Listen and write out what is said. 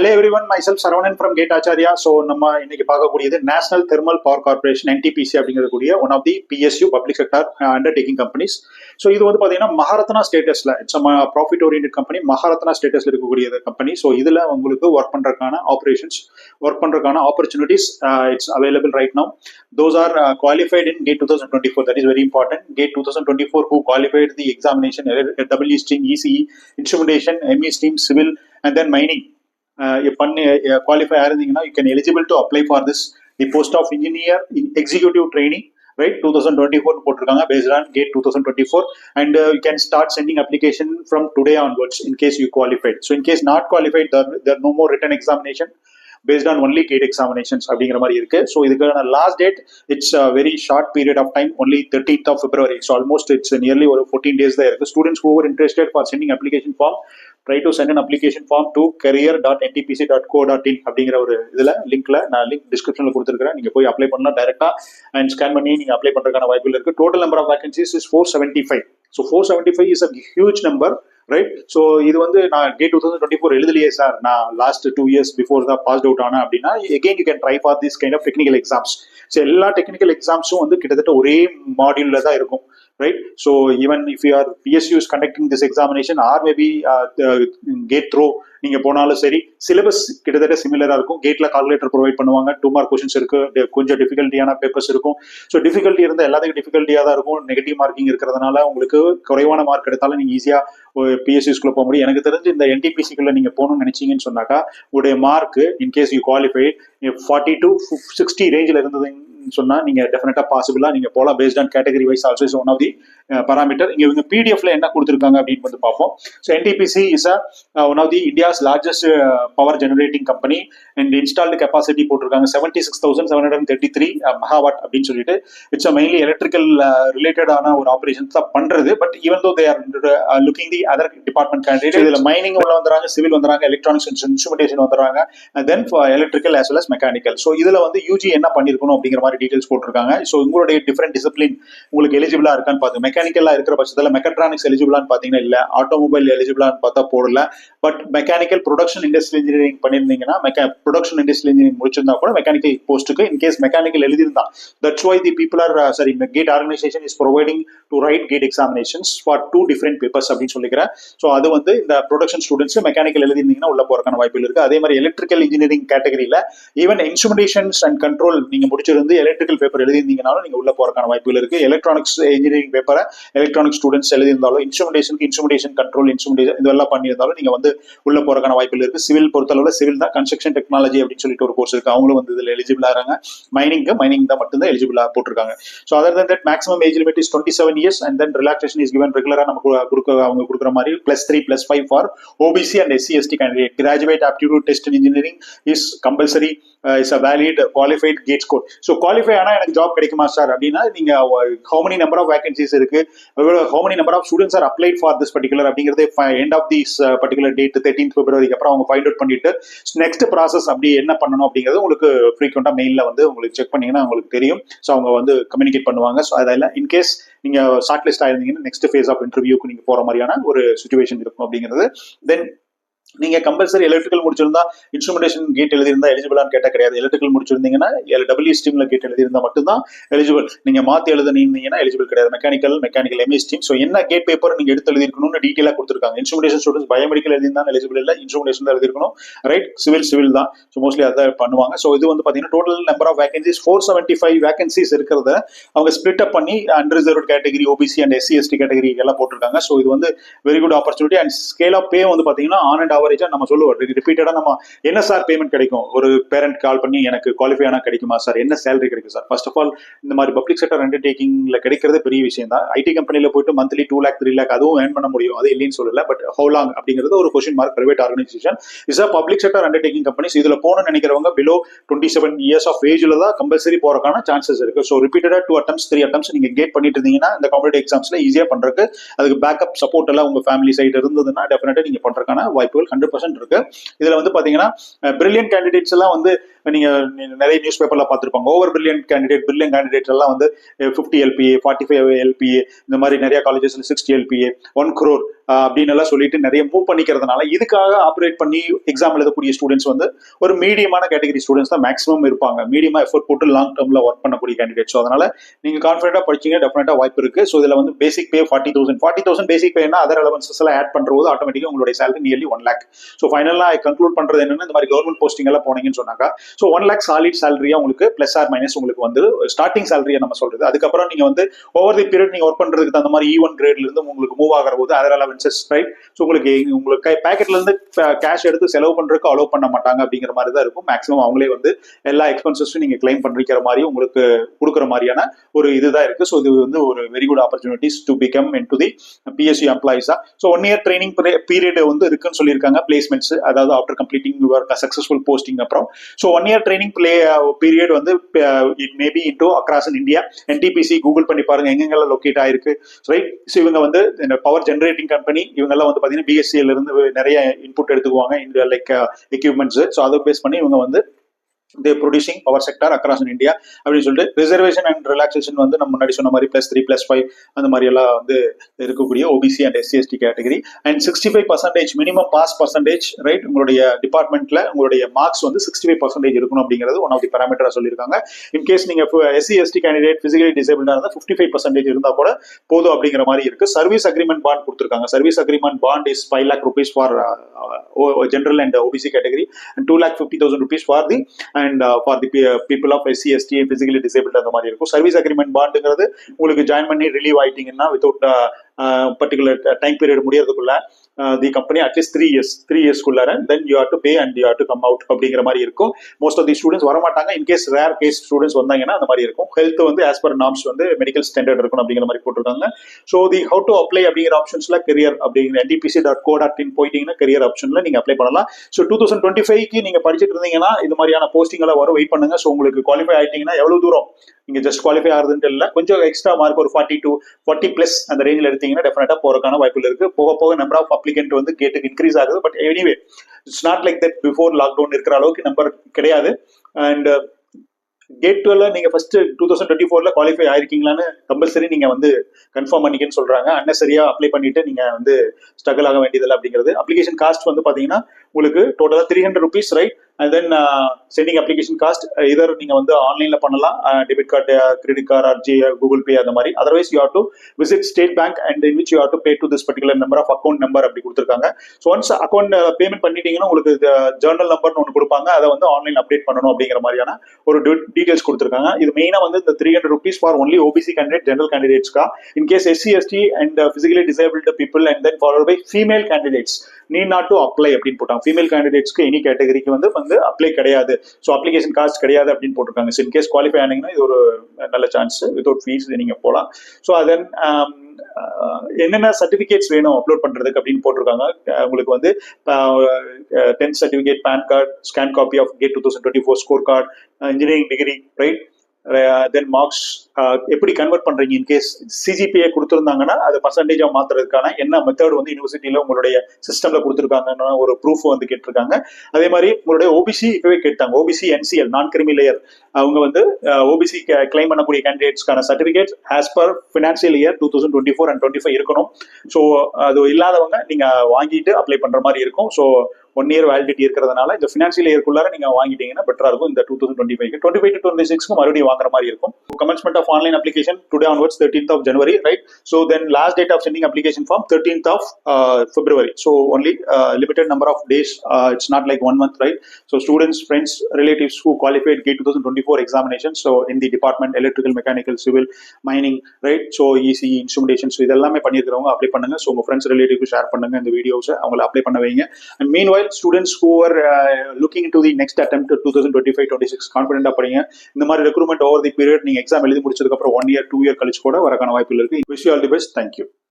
Hello everyone, myself Saravanan from Gate Acharya. So நம்ம இன்னைக்கு பார்க்கக்கூடியது national thermal power corporation NTPC அப்படிங்கக்கூடிய one of the PSU public sector undertaking companies. So இது வந்து பார்த்தீங்கன்னா மகாரத்னா ஸ்டேட்டஸ்ல it's profit orient company, Maharatna ஸ்டேட்டஸ்ல இருக்கக்கூடிய கம்பெனி. ஸோ இதுல உங்களுக்கு ஒர்க் பண்றதுக்கான ஆப்ரேஷன்ஸ், ஒர்க் பண்றதுக்கான opportunities it's available right now. Those are qualified in GATE 2024. That is very important. GATE 2024 who qualified the examination, WE stream, ECE, instrumentation, ME stream, civil, and then mining. Qualify ஆயிருந்தீங்கன்னா you can eligible to apply for this the post of engineer in executive training, right? 2024 போட்டிருக்காங்க based on GATE 2024, and you can start sending application from today onwards in case you qualified. So in case not qualified, there are no more written examination based on only GATE examinations அப்படிங்கிற மாதிரி இருக்கு. So இதுக்கான last date it's very short period of time, only 13th of February. So almost it's nearly ஒரு 14 days தான் இருக்கு. Students who are interested for sending application form, try to send an application form to career.ntpc.co.in அப்படிங்கிற ஒரு இதுல லிங்க்ல நான் link டிஸ்கிரிப்ஷன்ல கொடுத்துருக்கேன். நீங்க போய் அப்ளை பண்ணலாம் டைரக்டா அண்ட் ஸ்கேன் பண்ணி நீங்க அப்ளை பண்றதுக்கான வாய்ப்புகள் இருக்கு. Total number of vacancies is 475. So 475 is a huge number, right? So இது வந்து நான் GATE 2024 எழுதலையே சார், நான் லாஸ்ட் 2 years பிஃபோர் தான் பாஸ்ட் அவுட் ஆனேன் அப்படின்னா again you can try for this kind of technical exams. So எல்லா டெக்னிக்கல் எக்ஸாம்ஸும் வந்து கிட்டத்தட்ட ஒரே மாடியூல்ல தான் இருக்கும், right? So even if your PSU is conducting this examination or maybe GATE through நீங்க போனாலும் சரி, சிலபஸ் கிட்டத்தட்ட சிமிலரா இருக்கும். கேட்ல கால்குலேட்டர் ப்ரொவைட் பண்ணுவாங்க, 2 மார்க் கொஸ்டின்ஸ் இருக்கு, கொஞ்சம் டிஃபிகல்ட்டியான பேப்பர்ஸ் இருக்கும். ஸோ டிஃபிகல்ட்டி இருந்தால் எல்லாத்துக்கும் டிஃபிகல்ட்டியா தான் இருக்கும். நெகட்டிவ் மார்க்கிங் இருக்கிறதுனால உங்களுக்கு குறைவான மார்க் எடுத்தாலும் நீங்க ஈஸியா PSUஸ்குள்ள போக முடியும். எனக்கு தெரிஞ்சு இந்த NTPCக்குள்ள நீங்க போகணும்னு நினைச்சீங்கன்னு சொன்னாக்கா உடைய mark in case you qualified 40 to 60 ரேஞ்சில் இருந்ததுன்னு சொன்னா நீங்க டெஃபினட்டா பாசிபிளா நீங்க போலாம். Based on category wise also is one of the parameter. இங்க இவங்க பிடிஎஃப்ல என்ன கொடுத்துருக்காங்க அப்படின்னு வந்து பார்ப்போம். So NTPC is one of the India's largest power generating company and installed capacity போட்டிருக்காங்க 76,733 மெகாவாட் அப்படின்னு சொல்லிட்டு. இட்ஸ் மெயின்லி எலக்ட்ரிக்கல் ரிலேட்டடான ஒரு ஆபரேஷன்ஸ் தான் பண்றது. But even though they are looking the other department candidate, இதுல மைனிங் உள்ள வந்துறாங்க, சிவில் வந்துறாங்க, எலக்ட்ரானிக்ஸ் இன்ஸ்ட்ருமெண்டேஷன் வந்துறாங்க, then electrical as well as mechanical. So இதுல வந்து UG என்ன பண்ணிருக்கணும் அப்படிங்கிற மாதிரி டீடைல்ஸ் போட்டிருக்காங்க. ஸோ உங்களுடைய டிஃபரெண்ட் டிசிப்ளின் உங்களுக்கு எலிஜிபிளா இருக்கான்னு பார்த்து, மெக்கானிக்கலா இருக்கிற பட்சத்தில் மெக்கட்ரானிக்ஸ் எலிஜிபிளான்னு பார்த்தீங்கன்னா இல்ல, ஆட்டோமொபைல் எலிஜிபிளான்னு பார்த்தா போடல. But mechanical production industrial engineering பண்ணியிருந்தீங்கன்னா, ப்ரொடக்ஷன் இண்டஸ்ட்ரியல் இன்ஜினியரிங் முடிச்சிருந்தா கூட மெக்கானிக்கல் போஸ்ட்டுக்கு இன்கேஸ் மெக்கானிக்கல் எழுதியிருந்தா, that's why the people are sorry GATE organisation is providing to write GATE examinations for 2 different papers அப்படின்னு சொல்லிக்கிறேன். ஸோ அது வந்து இந்த ப்ரொடக்ஷன் ஸ்டூடெண்ட்ஸ் மெக்கானிக்கல் எழுதிருந்தீங்கன்னா உள்ள போறதுக்கான வாய்ப்புகள் இருக்கு. அதே மாதிரி எலக்ட்ரிக்கல் இன்ஜினியரிங் கேட்டகரியில ஈவன் இன்ஸ்ட்ருமெண்டேஷன்ஸ் அண்ட் கண்ட்ரோல் நீங்க முடிச்சிருந்து எலக்ட்ரிக்கல் பேப்பர் எழுதிருந்தீங்கனாலும் நீங்க உள்ள போறதுக்கான வாய்ப்புகள் இருக்கு. எலக்ட்ரானிக்ஸ் இன்ஜினியரிங் பேப்பரை எலக்ட்ரானிக் ஸ்டூடெண்ட்ஸ் எழுதியிருந்தாலும், இன்ஸ்ட்ருமெண்டேஷன் கண்ட்ரோல், இன்ஸ்ட்ருமெண்டேஷன் இதெல்லாம் பண்ணியிருந்தாலும் நீங்க வந்து உள்ள போறதுக்கான வாய்ப்புகள் இருக்கு. சிவில் பொறுத்தளவுல சிவில் தான், கன்ஸ்ட்ரக்ஷன் டெக்னாலஜி அப்படின்னு சொல்லிட்டு ஒரு கோர்ஸ் இருக்கு, அவங்களும் வந்து இதுல எலிஜிபிளா இருக்காங்க. மைனிங் தான் மட்டும்தான் எலிஜிபிளா போட்டிருக்காங்க. So other than that maximum age limit is 27 years and then relaxation is given ரெகுலரா நமக்கு அவங்க கொடுக்குற மாதிரி +3 +5 for OBC and SC/ST candidate. Graduate aptitude test in engineering is compulsory, is a valid qualified GATE score. So qualify ஆனா எனக்கு job கிடைக்குமா sir அப்படின்னா, நீங்க how many number of vacancies இருக்கு, how many number of students are applied for this particular அப்படிங்கிறது end of this particular date 13th February அப்புறம் அவங்க find out பண்ணிட்டு நெக்ஸ்ட் ப்ராசஸ் அப்படி என்ன பண்ணணும் அப்படிங்கிறது உங்களுக்கு ஃப்ரீக்வெண்டா மெயில்ல வந்து உங்களுக்கு செக் பண்ணீங்கன்னா உங்களுக்கு தெரியும். ஸோ அவங்க வந்து கம்யூனிகேட் பண்ணுவாங்க. ஸோ அதெல்லாம் இன்கேஸ் நீங்க ஷார்ட் லிஸ்ட் ஆயிருந்தீங்கன்னா நெக்ஸ்ட் ஃபேஸ் ஆஃப் இன்டர்வியூக்கு நீங்க போற மாதிரியான ஒரு சிச்சுவேஷன் இருக்கும் அப்படிங்கிறது. தென் நீங்க கம்பல்சரி எலக்ட்ரிக்கல் முடிச்சிருந்தா, இன்ஸ்ட்ருமெண்டேஷன் GATE எழுதியிருந்தா எலிஜிபிளான்னு கேட்டா கிடையாது. எலக்ட்ரிக்கல் முடிச்சிருந்தீங்கன்னா WE ஸ்ட்ரீம்ல GATE எழுதியிருந்தா மட்டும்தான் எலிஜிபிள். நீங்க மாத்தி எழுதினீங்கன்னா எலிஜிபிள் கிடையாது. Mechanical ME stream. ஸோ என்ன GATE பேப்பர் நீங்க எடுத்து எழுதிருக்கணும்னு டீட்டெயிலா கொடுத்துருக்காங்க. இன்ஸ்ட்ருமெண்டேஷன் ஸ்டூடெண்ட்ஸ் பயோமெடிக்கல் எழுதியிருந்தா எலிஜிபிள் இல்லை, இன்ஸ்ட்ருமெண்டேஷன் தான் எழுதிருக்கணும், ரைட்? சிவில் தான். ஸோ மோஸ்ட்லி அதான் பண்ணுவாங்க. ஸோ இது வந்து பாத்தீங்கன்னா total number of vacancies 475 vacancies இருக்கிறத அவங்க ஸ்பிளிட் அப் பண்ணி unreserved category, OBC and SC/ST category எல்லாம் போட்டிருக்காங்க. ஸோ இது வந்து very good opportunity. And scale of pay வந்து பாத்தீங்கன்னா ஆன் அண்ட் ஆவரேஜா நம்ம சொல்லுவோம் ரிப்பீட்டடா நம்ம என்ன சார் பேமெண்ட் கிடைக்கும், ஒரு பேரண்ட் கால் பண்ணி எனக்கு குவாலிஃபை ஆனா கிடைக்குமா சார், என்ன சேலரி கிடைக்கும் சார்? ஃபர்ஸ்ட் ஆஃப் ஆல் இந்த மாதிரி பப்ளிக் செக்டர் அண்டர்டேக்கிங்ல கிடைக்கிறது பெரிய விஷயம் தான். ஐடி கம்பெனில போயிட்டு மந்த்லி 2 lakh 3 lakh அதுவும் ஏர்ன் பண்ண முடியும், அது இல்லைன்னு சொல்லல. பட் ஹவு லாங் அப்படிங்கிறது ஒரு question mark. Private organisation is public sector undertaking companies. இதுல போகணும்னு நினைக்கிறவங்க பிலோ 27 years ஆஃப் ஏஜ்ல தான் கம்பல்சரி போறதுக்கான சான்சஸ் இருக்கு. ஸோ ரிப்பீட்டடா 2 attempts 3 attempts நீங்க GATE பண்ணிட்டு இருந்தீங்கன்னா இந்த காம்படிட்டிவ் எக்ஸாம்ஸ்ல ஈஸியா பண்றதுக்கு அதுக்கு பேக்கப் சப்போர்ட் எல்லாம் உங்க ஃபேமிலி சைடு இருந்ததுன்னா டெஃபினட்டா நீங்க பண்றதுக்கான வாய்ப்புகள் உங்களுக்கு 100% இருக்கு. இதுல வந்து பாத்தீங்கன்னா பிரில்லியன்ட் கேண்டிடேட்ஸ் எல்லாம் வந்து நீங்க நிறைய நியூஸ் பேப்பர்ல பார்த்திருப்பாங்க. ஓவர் பிரில்லியன்ட் கேண்டிடேட்ஸ் எல்லாம் வந்து 50 LPA 45 LPA இந்த மாதிரி நிறைய காலேஜஸ்ல 60 LPA 1 crore அப்படின்னு எல்லாம் சொல்லிட்டு நிறைய மூவ் பண்ணிக்கிறதுனால இதுக்காக ஆப்ரேட் பண்ணி எக்ஸாம் எழுதக்கூடிய ஸ்டூடெண்ட்ஸ் வந்து ஒரு மீடியமான கேட்டகரி ஸ்டூடெண்ட்ஸ் தான் மேக்ஸிமம் இருப்பாங்க. மீடியமா எஃபோர்ட் போட்டு லாங் டேர்ம்ல ஒர்க் பண்ணக்கூடிய கேண்டிடேட்ஸ். அதனால நீங்க கான்ஃபிடென்ட்டா படிச்சீங்க டெஃபினட்டா வாய்ப்பு இருக்கு. ஸோ இதுல வந்து பேசிக் பே 40,000 பேசிக் பேனா அதர் அலவன்சஸ் எல்லாம் ஆட் பண்றது ஆட்டோமேட்டிக்கா உங்களுடைய சேலரி நியர்லி 1 lakh. ஸோ ஃபைனலா கன்க்ளூட் பண்றது என்னன்னா இந்த மாதிரி கவர்மெண்ட் போஸ்டிங் எல்லாம் போனீங்கன்னு சொன்னாக்கா ஸோ 1 lakh சாலிட் சேலரியா உங்களுக்கு பிளஸ் ஆர் மைனஸ் உங்களுக்கு வந்து ஸ்டார்டிங் சேலரியா நம்ம சொல்றது. அதுக்கப்புறம் நீங்க வந்து ஓவர் தி பீரியட் நீங்க ஒர்க் பண்றதுக்கு தகுந்த மாதிரி E1 கிரேட்ல இருந்து உங்களுக்கு மூவ் ஆகிற போது அதர் அலவன்சஸ் ரைட். ஸோ உங்களுக்கு பேக்கெட்ல இருந்து கேஷ் எடுத்து செலவு பண்றதுக்கு அலோவ் பண்ண மாட்டாங்க அப்படிங்கிற மாதிரி தான் இருக்கும். மேக்ஸிமம் அவங்களே வந்து எல்லா எக்ஸ்பென்சஸும் நீங்க கிளைம் பண்ணிக்கிற மாதிரி உங்களுக்கு கொடுக்குற மாதிரியான ஒரு இதுதான் இருக்கு. ஸோ இது வந்து ஒரு very good opportunities to become in to the PSU எம்ப்ளாயிஸா. ஸோ 1 year ட்ரைனிங் பீரியட் வந்து இருக்குன்னு சொல்லியிருக்காங்க. பிளேஸ்மெண்ட்ஸ் அதாவது after completing your successful posting அப்புறம் ஸோ 1 year ட்ரைனிங் பீரியட் வந்து it may be into across in India. NTPC Google பண்ணி பாருங்க எங்கெங்கெல்லாம் லொக்கேட் ஆயிருக்கு ரைட். ஸோ இவங்க வந்து பவர் ஜெனரேட்டிங் கம்பெனி இவங்க எல்லாம் வந்து பாத்தீங்கன்னா BSCல இருந்து நிறைய இன்புட் எடுத்துக்குவாங்க இந்த லைக் எக்யூப்மெண்ட்ஸ். ஸோ அதை பேஸ் பண்ணி இவங்க வந்து they producing power sector across in India அப்படின்னு சொல்லிட்டு ரிசர்வேஷன் அண்ட் ரிலாக்ஸேஷன் வந்து நம்ம முன்னாடி சொன்ன மாதிரி +3 +5 அந்த மாதிரி எல்லாம் வந்து இருக்கக்கூடிய OBC and SC/ST category and 65% minimum pass percentage right. உங்களுடைய டிபார்ட்மெண்ட்ல உங்களுடைய மார்க்ஸ் வந்து 65% இருக்கணும் அப்படிங்கிறது ஒன் ஆஃப் தி பேராமீட்டரா சொல்லியிருக்காங்க. இன்கேஸ் நீங்க SC/ST கேண்டிடேட் பிசிக்கலி டிசேபிள்டா இருந்தா 55% இருந்தா கூட போதும் அப்படிங்கிற மாதிரி இருக்கு. சர்வீஸ் அக்ரிமெண்ட் பாண்ட் கொடுத்திருக்காங்க. Service agreement bond is 5 lakh rupees for general and OBC category and 2,50,000 rupees for the and for the people of SC/ST and physically disabled அந்த மாதிரி இருக்கும். சர்வீஸ் அக்ரிமெண்ட் பாண்டுங்கிறது உங்களுக்கு ஜாயின் பண்ணி ரிலீவ் ஆயிட்டீங்கன்னா without particular time period முடியறதுக்குள்ள the company at least 3 yearsக்குள்ளார then you have to pay and you have to come out அப்படிங்கிற மாதிரி இருக்கும். மோஸ்ட் ஆஃப் தி ஸ்டூடெண்ட்ஸ் வரமாட்டாங்க. இன்கேஸ் ரேர் கேஸ் ஸ்டூடெண்ட்ஸ் வந்தாங்கன்னா அந்த மாதிரி இருக்கும். ஹெல்த் வந்து ஆஸ் பர் நார்ம்ஸ் வந்து மெடிக்கல் ஸ்டாண்டர்ட் இருக்கணும் அப்படிங்கிற மாதிரி போட்டிருக்காங்க. So the how to apply அப்படிங்கிற ஆப்ஷன்ஸ்ல கெரியர் அப்படிங்கிற NTPC.co.in போயிட்டீங்கன்னா கெரியர் ஆப்ஷன்ல நீங்க அப்ளை பண்ணலாம். ஸோ 2025க்கு நீங்க படிச்சுட்டு இருந்தீங்கன்னா இது மாதிரியான போஸ்டிங் எல்லாம் வரும். வெயிட் பண்ணுங்க. ஸோ உங்களுக்கு குவாலிஃபை ஆயிட்டீங்கன்னா எவ்வளவு தூரம் நீங்க ஜஸ்ட் குவாலிஃபை ஆகுதுன்னு இல்லை கொஞ்சம் எக்ஸ்ட்ரா மார்க் ஒரு 40 to 40+ அந்த ரேஞ்சில் எடுத்தீங்கன்னா டெஃபினட்டா போறதுக்கான வாய்ப்புகள் இருக்கு. போக போக நம்பர் ஆஃப் அப்ளிகன்ட் வந்து கேட்டுக்கு இன்க்ரீஸ் ஆகுது. But anyway it's not like that before lockdown இருக்கிற அளவுக்கு நம்பர் கிடையாது. அண்ட் கேட் 12 நீங்க ஃபர்ஸ்ட் 2024ல குவாலிஃபை ஆயிருக்கீங்களான்னு கம்பல்சரி நீங்க வந்து கன்ஃபார்ம் பண்ணிக்கன்னு சொல்றாங்க. அன்னசரியா அப்ளை பண்ணிட்டு நீங்க வந்து ஸ்ட்ரகிள் ஆக வேண்டியதில்லை அப்படிங்கிறது. அப்ளிகேஷன் காஸ்ட் வந்து பாத்தீங்கன்னா உங்களுக்கு டோட்டலா 300 rupees right. And then sending application cost either நீங்க வந்து ஆன்லைன்ல பண்ணலாம், debit card, credit card, RG, Google Pay அந்த மாதிரி. Otherwise you have to visit State Bank and in which you have to pay to this particular number of account number அப்படி கொடுத்துருக்காங்க. So once account payment பண்ணிட்டீங்கன்னா உங்களுக்கு journal நம்பர்னு ஒன்று கொடுப்பாங்க. அதை வந்து ஆன்லைன் அப்டேட் பண்ணணும் அப்படிங்கிற மாதிரியான ஒரு டீடைல்ஸ் கொடுத்துருக்காங்க. இது மெயினா வந்து இந்த 300 rupees for only OBC candidate general கேண்டிடேட்ஸ்க்கா. In case SC/ST and physically disabled people and then followed by female candidates need not to apply அப்படின்னு போட்டாங்க. ஃபீமேல் கேண்டிடேட்ஸ்க்கு எனி கேட்டகரிக்கு வந்து அப்ளை கிடையாது. ஸோ அப்ளிகேஷன் காஸ்ட் கிடையாது அப்படின்னு போட்டிருக்காங்க. ஸோ இன்கேஸ் குவாலிஃபை ஆனீங்கன்னா இது ஒரு நல்ல சான்ஸ். வித்வுட் ஃபீஸ் நீங்க போகலாம். ஸோ அதன் என்னென்ன சர்டிபிகேட்ஸ் வேணும் அப்லோட் பண்றதுக்கு அப்படின்னு போட்டிருக்காங்க. உங்களுக்கு வந்து 10th certificate, PAN card, scan copy of GATE 2024 score card, engineering degree right. Then marks எப்படி கன்வெர்ட் பண்றீங்க. இன்கேஸ் CGPA கொடுத்துருந்தாங்கன்னா அது பர்சன்டேஜா மாத்துறதுக்கான என்ன மெத்தட் வந்து யூனிவர்சிட்டியில உங்களுடைய சிஸ்டம்ல கொடுத்துருக்காங்கன்னு ஒரு ப்ரூஃப் வந்து கேட்டிருக்காங்க. அதே மாதிரி உங்களுடைய OBC இப்பவே கேட்டாங்க. OBC NCL நான் கிரிமி லேயர் அவங்க வந்து OBC கிளைம் பண்ணக்கூடிய கேண்டிடேட்ஸ்க்கான certificate as per financial year 2024 and 25 இருக்கணும். ஸோ அது இல்லாதவங்க நீங்க வாங்கிட்டு அப்ளை பண்ற மாதிரி இருக்கும். ஸோ 1 year வேலிடிட்டி இருக்கிறதுனால இந்த ஃபினான்சியல் இயர்க்குள்ளார நீங்க வாங்கிட்டீங்கன்னா பெட்டரா இருக்கும். இந்த 2025 to 26 மறுபடியும் வாங்குற மாதிரி இருக்கும். Commencement of online application today onwards 13th of January right. So then last date of sending application form 13th of February. So only limited number of days. It's not like 1 month right. So students, friends, relatives who qualified GATE 2024 examinations, so in the department electrical, mechanical, civil, mining right. So ECE, instrumentation, so இதெல்லாமே பண்ணிருக்கவங்க apply பண்ணுங்க. So உங்க friends ரிலேட்டிவ்க்கு share பண்ணுங்க இந்த வீடியோஸை, அவங்களை apply பண்ண வைங்க. And mean while students who are looking into the next attempt 2025-26 கான்ஃபிடென்ட்டா படிங்க. இந்த மாதிரி ரெக்ரூட்மெண்ட் ஓவர் தி பீரியட் நீங்க எக்ஸாம் எழுதி முடிச்சதுக்கு அப்புறம் 1 year 2 year கழிச்சு கூட வரக்கான வாய்ப்புகள் இருக்கு. Wish you all the best. Thank you.